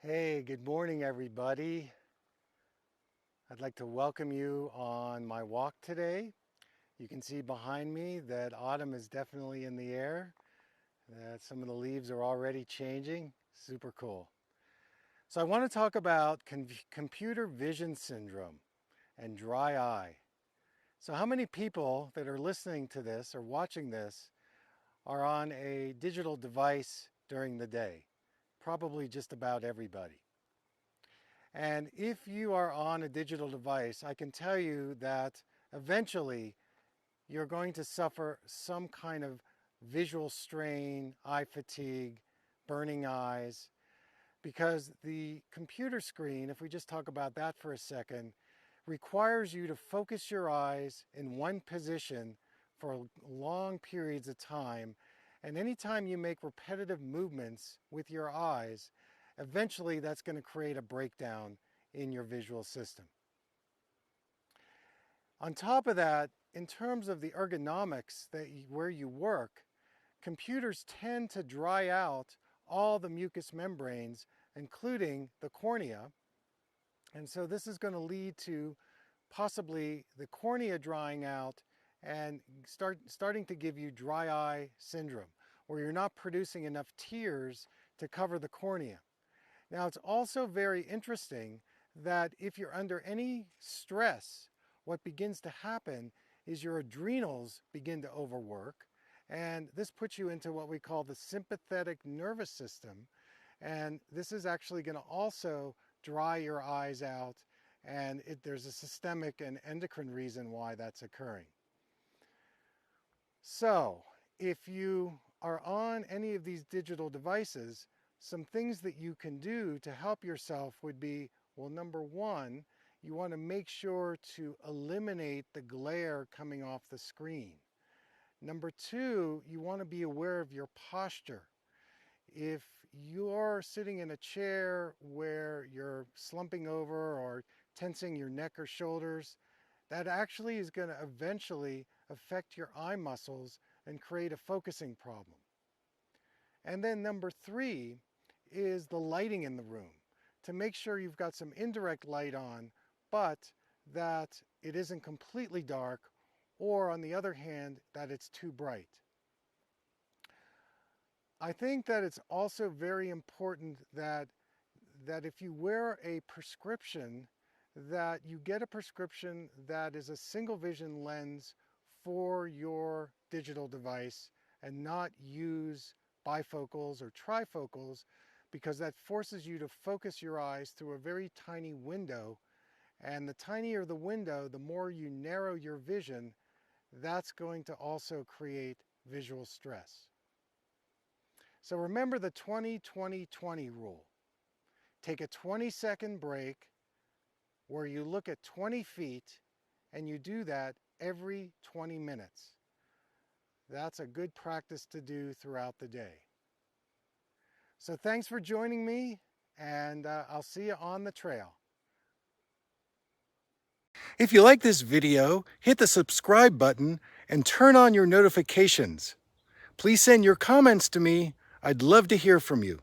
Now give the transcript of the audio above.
Hey, good morning, everybody. I'd like to welcome you on my walk today. You can see behind me that autumn is definitely in the air, that some of the leaves are already changing. Super cool. So I want to talk about computer vision syndrome and dry eye. So how many people that are listening to this or watching this are on a digital device during the day? Probably just about everybody. And if you are on a digital device, I can tell you that eventually you're going to suffer some kind of visual strain, eye fatigue, burning eyes, because the computer screen, if we just talk about that for a second, requires you to focus your eyes in one position for long periods of time. And anytime you make repetitive movements with your eyes, eventually that's going to create a breakdown in your visual system. On top of that, in terms of the ergonomics where you work, computers tend to dry out all the mucous membranes, including the cornea. And so this is going to lead to possibly the cornea drying out and starting to give you dry eye syndrome, where you're not producing enough tears to cover the cornea. Now, it's also very interesting that if you're under any stress, what begins to happen is your adrenals begin to overwork, and this puts you into what we call the sympathetic nervous system, and this is actually going to also dry your eyes out, and there's a systemic and endocrine reason why that's occurring. So, if you are on any of these digital devices, some things that you can do to help yourself would be, well, number one, you want to make sure to eliminate the glare coming off the screen. Number two, you want to be aware of your posture. If you're sitting in a chair where you're slumping over or tensing your neck or shoulders, that actually is going to eventually affect your eye muscles and create a focusing problem. And then number three is the lighting in the room, to make sure you've got some indirect light on, but that it isn't completely dark, or on the other hand, that it's too bright. I think that it's also very important that if you wear a prescription, that you get a prescription that is a single vision lens for your digital device and not use bifocals or trifocals, because that forces you to focus your eyes through a very tiny window. And the tinier the window, the more you narrow your vision, that's going to also create visual stress. So remember the 20-20-20 rule. Take a 20-second break where you look at 20 feet, and you do that every 20 minutes. That's a good practice to do throughout the day. So thanks for joining me, and I'll see you on the trail. If you like this video, hit the subscribe button and turn on your notifications. Please send your comments to me. I'd love to hear from you.